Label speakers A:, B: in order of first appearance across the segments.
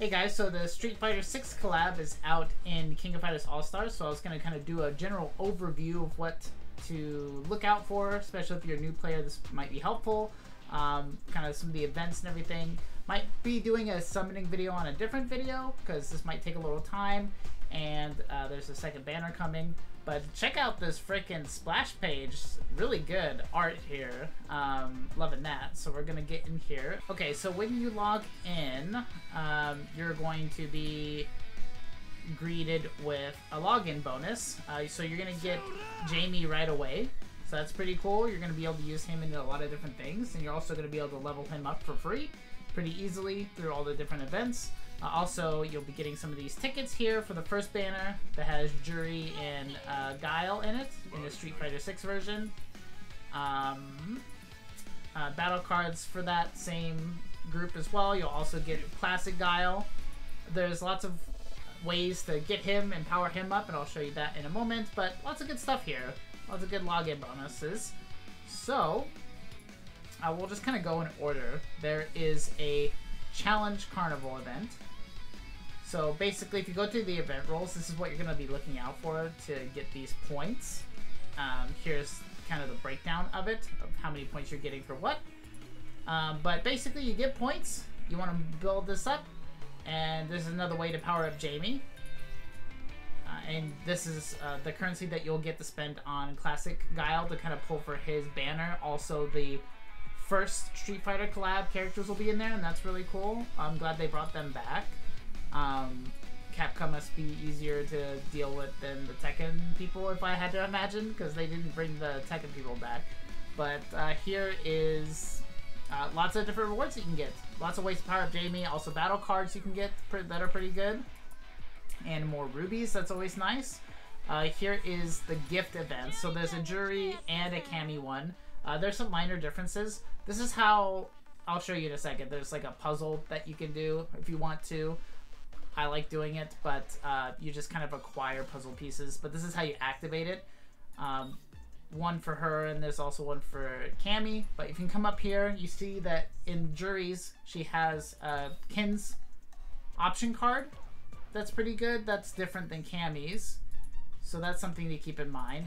A: Hey guys, so the Street Fighter 6 collab is out in King of Fighters All-Star, so I was going to kind of do a general overview of what to look out for, especially if you're a new player. This might be helpful. Kind of some of the events and everything. Might be doing a summoning video on a different video, because this might take a little time, and there's a second banner coming. But check out this freaking splash page. Really good art here. Loving that. So we're going to get in here. Okay, so when you log in, you're going to be greeted with a login bonus. So you're going to get Jamie right away. So that's pretty cool. You're going to be able to use him in a lot of different things. And you're also going to be able to level him up for free pretty easily through all the different events. Also, you'll be getting some of these tickets here for the first banner that has Jury and Guile in it, in the Street Fighter 6 version. Battle cards for that same group as well. You'll also get Classic Guile. There's lots of ways to get him and power him up, and I'll show you that in a moment, but lots of good stuff here. Lots of good login bonuses. So, we'll just kind of go in order. There is a Challenge Carnival event. So basically, if you go through the event roles, this is what you're going to be looking out for to get these points. Here's kind of the breakdown of it, of how many points you're getting for what. But basically, you get points, you want to build this up, and there's another way to power up Jamie. And this is the currency that you'll get to spend on Classic Guile to kind of pull for his banner. Also, the first Street Fighter collab characters will be in there, and that's really cool. I'm glad they brought them back. Capcom must be easier to deal with than the Tekken people, if I had to imagine, because they didn't bring the Tekken people back. But here is lots of different rewards you can get. Lots of ways to power up Jamie. Also battle cards you can get that are pretty good. And more rubies, that's always nice. Here is the gift event. So there's a Jury and a Cammy one. There's some minor differences. This is how, I'll show you in a second. There's like a puzzle that you can do if you want to. I like doing it, but you just kind of acquire puzzle pieces. But this is how you activate it. One for her, and there's also one for Cammy. But if you can come up here, you see that in Jury's, she has Kin's option card. That's pretty good. That's different than Cammy's. So that's something to keep in mind.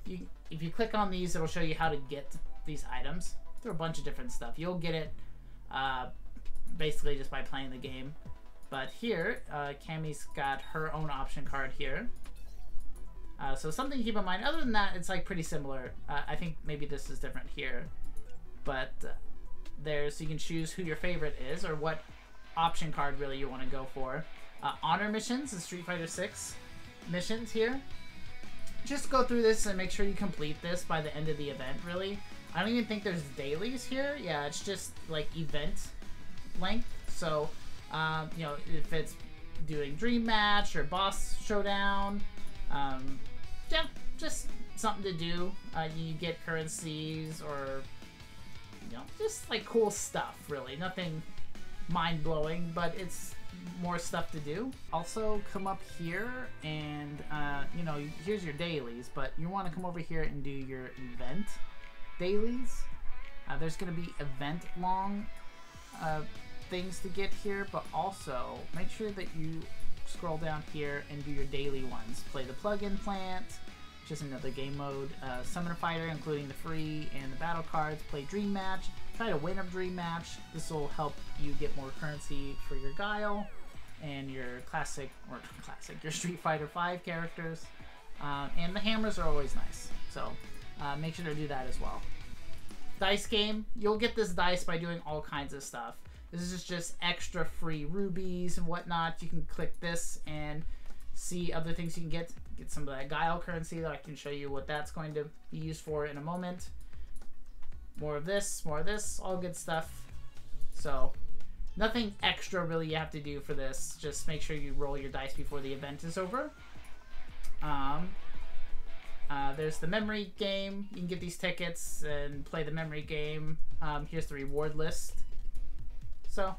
A: If you click on these, it'll show you how to get these items through a bunch of different stuff. You'll get it basically just by playing the game. But here, Cammy's got her own option card here. So something to keep in mind. Other than that, it's like pretty similar. I think maybe this is different here. But so you can choose who your favorite is or what option card really you want to go for. Honor missions in Street Fighter 6 missions here. Just go through this and make sure you complete this by the end of the event, really. I don't even think there's dailies here. Yeah, it's just like event length. So, you know, if it's doing Dream Match or Boss Showdown, yeah, just something to do. You get currencies or, you know, just like cool stuff, really. Nothing mind-blowing, but it's more stuff to do. Also, come up here and, you know, here's your dailies, but you want to come over here and do your event dailies. There's going to be event-long things to get here, but also make sure that you scroll down here and do your daily ones. Play the plug-in plant, just another game mode. Summon a fighter, including the free and the battle cards. Play Dream Match. Try to win a Dream Match. This will help you get more currency for your Guile and your your Street Fighter 5 characters. And the hammers are always nice, so make sure to do that as well. Dice game, you'll get this dice by doing all kinds of stuff. This is just extra free rubies and whatnot. You can click this and see other things you can get. Get some of that Guile currency that I can show you what that's going to be used for in a moment. More of this, all good stuff. So, nothing extra really you have to do for this. Just make sure you roll your dice before the event is over. There's the memory game. You can get these tickets and play the memory game. Here's the reward list. So,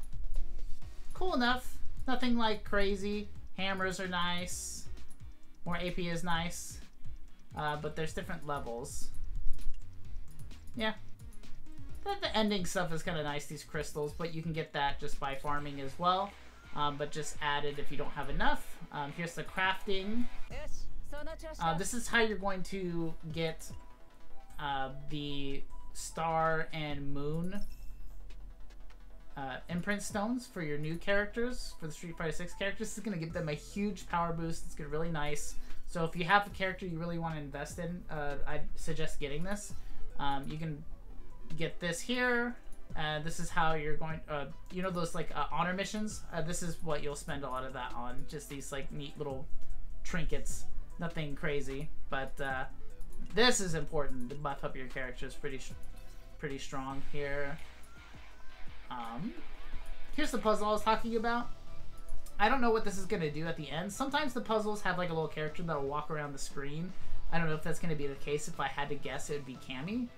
A: cool enough. Nothing like crazy. Hammers are nice. More AP is nice. But there's different levels. Yeah. the ending stuff is kind of nice, these crystals, but you can get that just by farming as well. But just add it if you don't have enough. Here's the crafting. This is how you're going to get the star and moon imprint stones for your new characters, for the Street Fighter 6 characters. This is going to give them a huge power boost. It's going to be really nice. So if you have a character you really want to invest in, I'd suggest getting this. You can get this here. This is how you're going, you know those like honor missions? This is what you'll spend a lot of that on. Just these like neat little trinkets. Nothing crazy, but this is important to buff up your characters pretty strong here. Here's the puzzle I was talking about. I don't know what this is going to do at the end. Sometimes the puzzles have like a little character that will walk around the screen. I don't know if that's going to be the case. If I had to guess, it would be Cammy.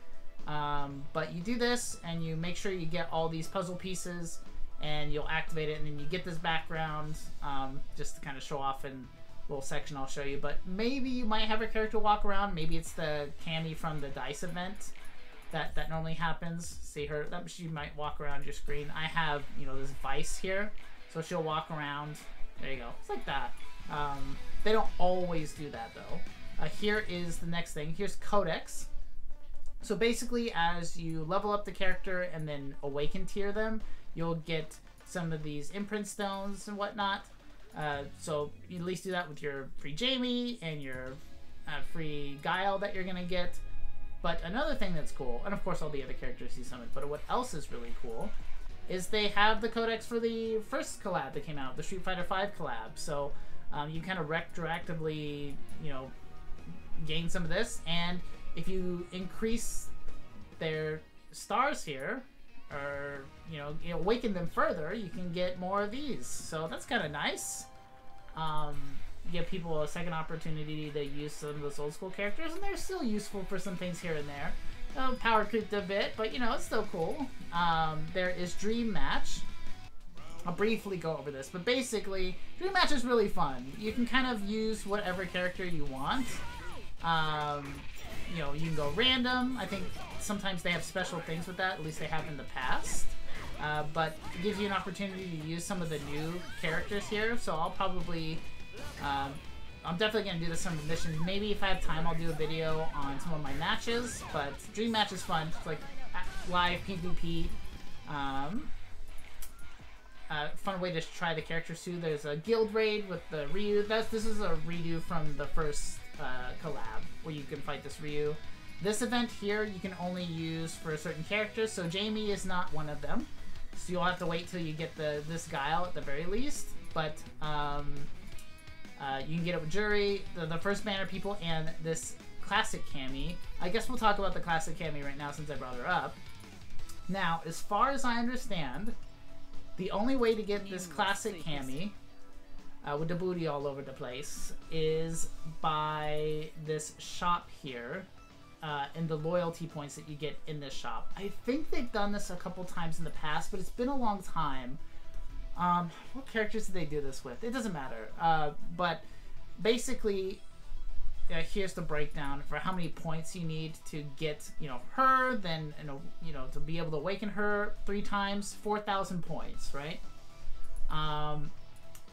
A: But you do this, and you make sure you get all these puzzle pieces, and you'll activate it, and then you get this background, just to kind of show off in a little section I'll show you. But maybe you might have a character walk around. Maybe it's the Cammy from the DICE event that normally happens. See her, she might walk around your screen. I have, you know, this Vice here, so she'll walk around. There you go. It's like that. They don't always do that, though. Here is the next thing. Here's Codex. So basically, as you level up the character and then awaken tier them, you'll get some of these imprint stones and whatnot. So you at least do that with your free Jamie and your free Guile that you're going to get. But another thing that's cool, and of course all the other characters you summoned, but what else is really cool is they have the codex for the first collab that came out, the Street Fighter V collab. So you kind of retroactively, you know, gain some of this, and if you increase their stars here, or you know, awaken them further, you can get more of these. So that's kind of nice. Give people a second opportunity to use some of those old school characters, and they're still useful for some things here and there. Power creeped a bit, but you know, it's still cool. There is Dream Match. I'll briefly go over this, but basically, Dream Match is really fun. You can kind of use whatever character you want. You know, you can go random. I think sometimes they have special things with that, at least they have in the past. But it gives you an opportunity to use some of the new characters here, so I'll probably... I'm definitely going to do this on the missions. Maybe if I have time, I'll do a video on some of my matches, but Dream Match is fun. It's like live PvP. Fun way to try the characters too. There's a guild raid with the Ryu. This is a redo from the first collab where you can fight this Ryu. This event here you can only use for certain characters, so Jamie is not one of them. So you'll have to wait till you get this Guile at the very least. But you can get it with Jury, the first banner people, and this classic Cammy. I guess we'll talk about the classic Cammy right now since I brought her up. Now, as far as I understand, the only way to get this classic Cammy, with the booty all over the place, is by this shop here, and the loyalty points that you get in this shop. I think they've done this a couple times in the past, but it's been a long time. What characters did they do this with? It doesn't matter. But basically, here's the breakdown for how many points you need to get, you know, her. Then, you know, to be able to awaken her 3 times, 4,000 points, right?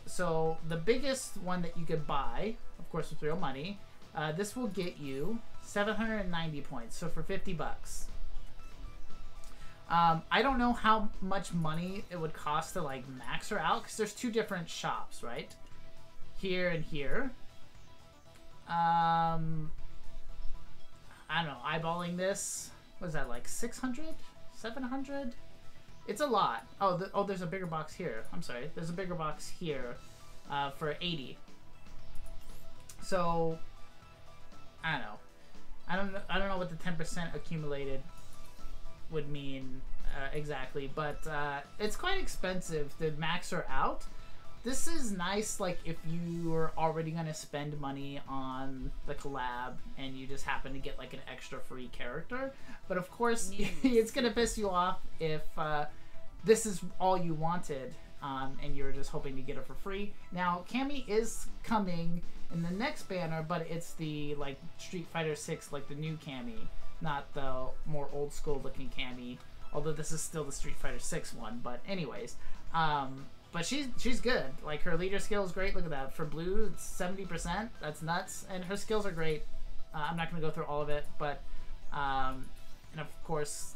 A: So the biggest one that you could buy, of course, with real money, this will get you 790 points. So for 50 bucks. I don't know how much money it would cost to like max her out, because there's 2 different shops, right? Here and here. I don't know, eyeballing this, what is that, like 600? 700? It's a lot. Oh, there's a bigger box here. I'm sorry, there's a bigger box here for 80. So, I don't know. I don't know what the 10% accumulated would mean exactly, but it's quite expensive to max her out. This is nice, like if you were already going to spend money on the collab and you just happen to get like an extra free character. But of course, it's going to piss you off if this is all you wanted and you're just hoping to get her for free. Now, Cammy is coming in the next banner, but it's the like Street Fighter 6, like the new Cammy, not the more old school looking Cammy. Although this is still the Street Fighter 6 one, but anyways, but she's good. Like, her leader skill is great. Look at that. For blue, it's 70%. That's nuts. And her skills are great. I'm not going to go through all of it, but and of course,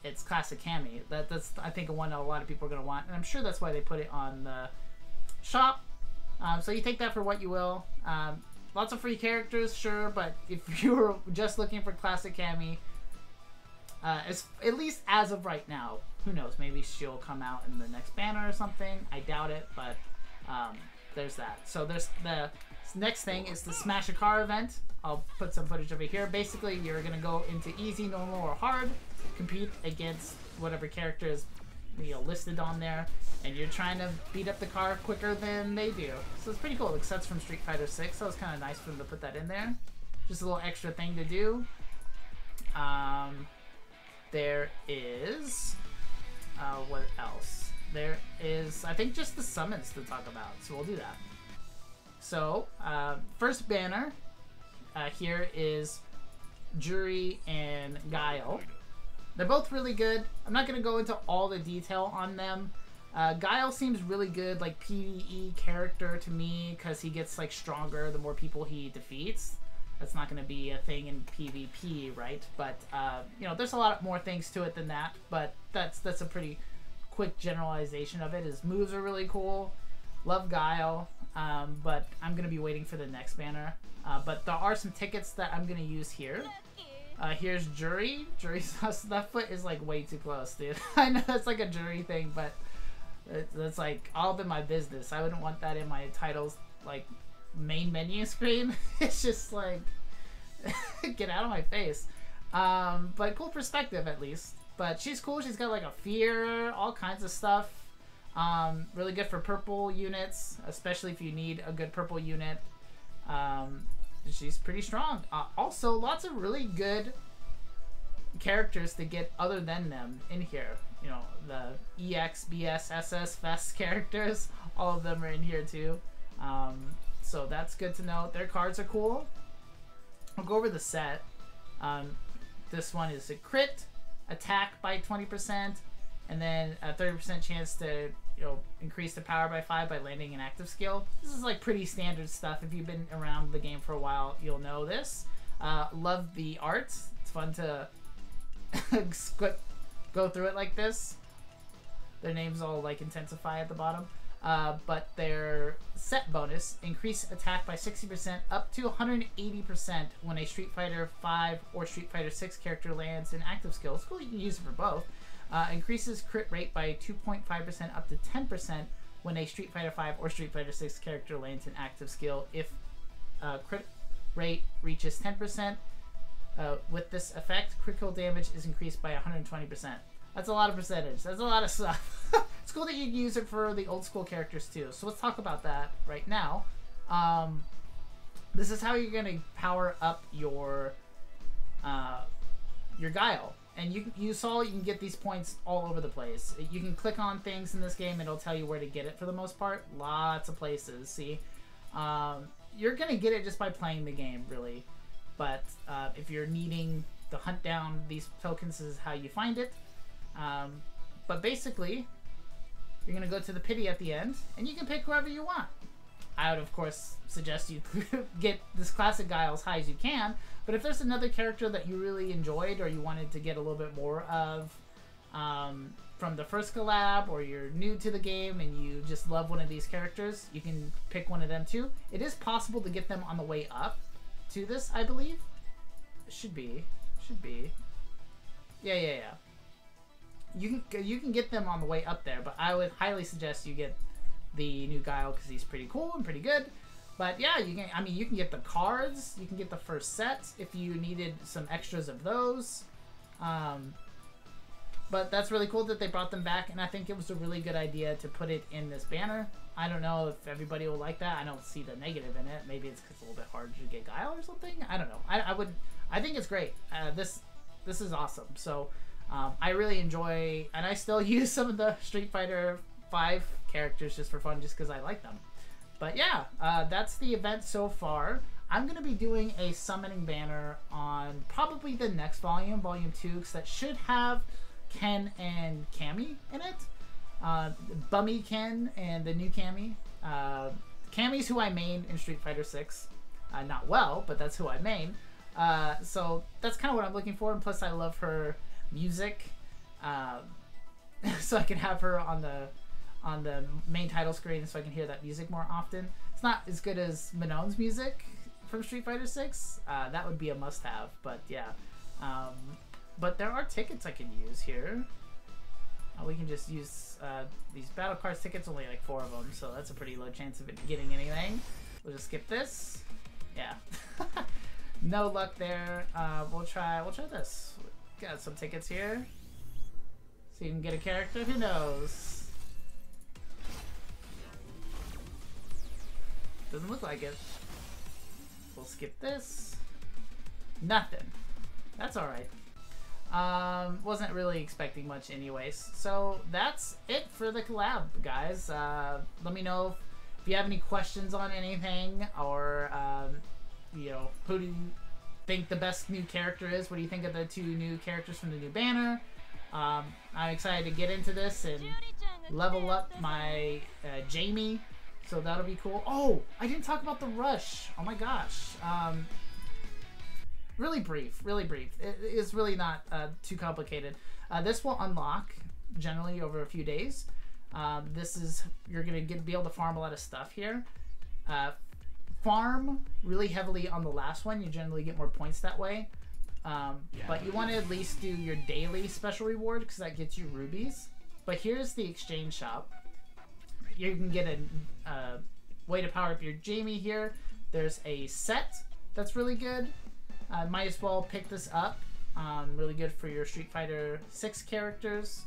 A: it's classic Cammy. That's I think one a lot of people are going to want, and I'm sure that's why they put it on the shop. So you take that for what you will. Lots of free characters, sure, but if you were just looking for classic Cammy, at least as of right now, who knows? Maybe she'll come out in the next banner or something. I doubt it, but there's that. So there's the next thing is the Smash a Car event. I'll put some footage over here. Basically, you're gonna go into easy, normal, or hard, compete against whatever character is listed on there, and you're trying to beat up the car quicker than they do. So it's pretty cool. Because that's from Street Fighter 6, so it's kind of nice for them to put that in there. Just a little extra thing to do. There is what else? There is, I think, just the summons to talk about, so we'll do that. So first banner here is Jury and Guile. They're both really good. I'm not going to go into all the detail on them. Guile seems really good, like PvE character to me, because he gets like stronger the more people he defeats. That's not going to be a thing in PvP, right? But you know, there's a lot more things to it than that. But that's a pretty quick generalization of it. His moves are really cool. Love Guile, but I'm going to be waiting for the next banner. But there are some tickets that I'm going to use here. Here's Jury. Jury's that foot is like way too close, dude. I know that's like a Jury thing, but that's like all in my business. I wouldn't want that in my titles, like main menu screen. It's just like get out of my face. But cool perspective at least. But she's cool. She's got like a fear, all kinds of stuff. Really good for purple units, especially if you need a good purple unit. She's pretty strong. Also, lots of really good characters to get other than them in here. You know, the EX, BS, SS, FES characters. All of them are in here too. So that's good to know. Their cards are cool. I'll go over the set. This one is a crit, attack by 20%, and then a 30% chance to increase the power by 5 by landing an active skill. This is like pretty standard stuff. If you've been around the game for a while, you'll know this. Love the art. It's fun to go through it like this. Their names all like intensify at the bottom. But their set bonus, increase attack by 60% up to 180% when a Street Fighter 5 or Street Fighter 6 character lands an active skill. It's cool, you can use it for both. Increases crit rate by 2.5% up to 10% when a Street Fighter 5 or Street Fighter 6 character lands an active skill. If crit rate reaches 10%, with this effect, critical damage is increased by 120%. That's a lot of percentage. That's a lot of stuff. It's cool that you can use it for the old school characters too. So let's talk about that right now. This is how you're going to power up your Guile. And you saw you can get these points all over the place. You can click on things in this game and it'll tell you where to get it for the most part. Lots of places, see? You're going to get it just by playing the game, really. But if you're needing to hunt down these tokens, this is how you find it. But basically, you're going to go to the pity at the end, and you can pick whoever you want. I would, of course, suggest you get this classic Guile as high as you can, but if there's another character that you really enjoyed or you wanted to get a little bit more of from the first collab, or you're new to the game and you just love one of these characters, you can pick one of them too. It is possible to get them on the way up to this, I believe. It should be. Yeah. You can get them on the way up there, but I would highly suggest you get the new Guile because he's pretty cool and pretty good. But yeah, you can get the cards, you can get the first set if you needed some extras of those. But that's really cool that they brought them back, and I think it was a really good idea to put it in this banner. I don't know if everybody will like that. I don't see the negative in it. Maybe it's because it's a little bit harder to get Guile or something. I don't know. I think it's great. This is awesome. So I really enjoy, and I still use some of the Street Fighter 5 characters just for fun, just because I like them. But yeah, that's the event so far. I'm going to be doing a summoning banner on probably the next volume, volume 2, because that should have Ken and Cammy in it. Bummy Ken and the new Cammy. Cammy's who I main in Street Fighter 6. Not well, but that's who I main. So that's kind of what I'm looking for, and plus I love her music. So I can have her on the main title screen so I can hear that music more often. It's not as good as Minon's music from Street Fighter 6. That would be a must-have, but yeah. But there are tickets I can use here. We can just use these battle cards tickets, only like 4 of them, so that's a pretty low chance of it getting anything. We'll just skip this. Yeah. No luck there. We'll try this. Got some tickets here. So you can get a character. Who knows? Doesn't look like it. We'll skip this. Nothing. That's alright. Wasn't really expecting much anyways. So that's it for the collab, guys. Let me know if you have any questions on anything, or you know, who do you think the best new character is? What do you think of the 2 new characters from the new banner? I'm excited to get into this and level up my Jamie, so that'll be cool. Oh, I didn't talk about the rush. Oh my gosh. Really brief. It's really not too complicated. This will unlock generally over a few days. This is, you're gonna be able to farm a lot of stuff here. Farm really heavily on the last one. You generally get more points that way. But you want to at least do your daily special reward, because that gets you rubies. But here's the exchange shop. You can get a way to power up your Jamie here. There's a set that's really good. Might as well pick this up. Really good for your Street Fighter 6 characters.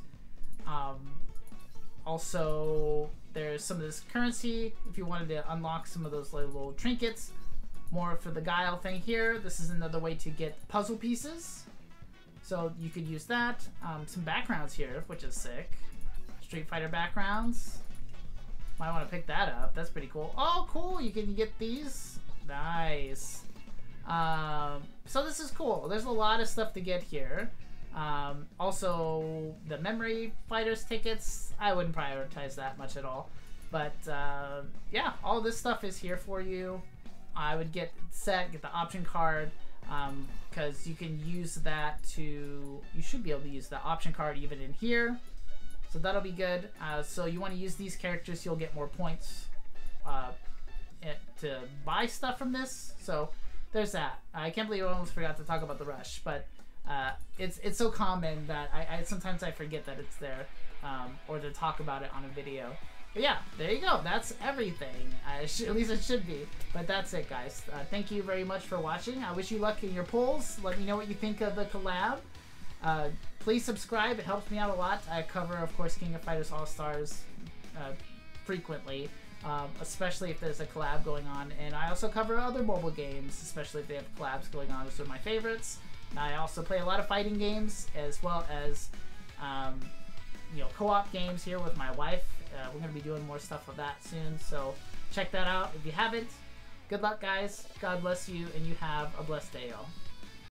A: Also, there's some of this currency if you wanted to unlock some of those little trinkets. More for the Guile thing here. This is another way to get puzzle pieces, so you could use that. Some backgrounds here, which is sick. Street Fighter backgrounds. Might want to pick that up. That's pretty cool. Oh, cool! You can get these. Nice. So this is cool. There's a lot of stuff to get here. Also, the memory fighters tickets, I wouldn't prioritize that much at all. But yeah, all this stuff is here for you. I would get the option card, because you can use that to, you should be able to use the option card even in here. So that'll be good. So you want to use these characters, you'll get more points to buy stuff from this. So there's that. I can't believe I almost forgot to talk about the rush, but it's so common that I sometimes I forget that it's there, or to talk about it on a video. But yeah, there you go. That's everything. At least it should be. But that's it, guys. Thank you very much for watching. I wish you luck in your polls. Let me know what you think of the collab. Please subscribe. It helps me out a lot. I cover, of course, King of Fighters All-Stars frequently, especially if there's a collab going on. And I also cover other mobile games, especially if they have collabs going on. Those are my favorites. I also play a lot of fighting games, as well as you know, co-op games here with my wife. We're going to be doing more stuff with that soon, so check that out if you haven't. Good luck, guys. God bless you, and you have a blessed day, y'all.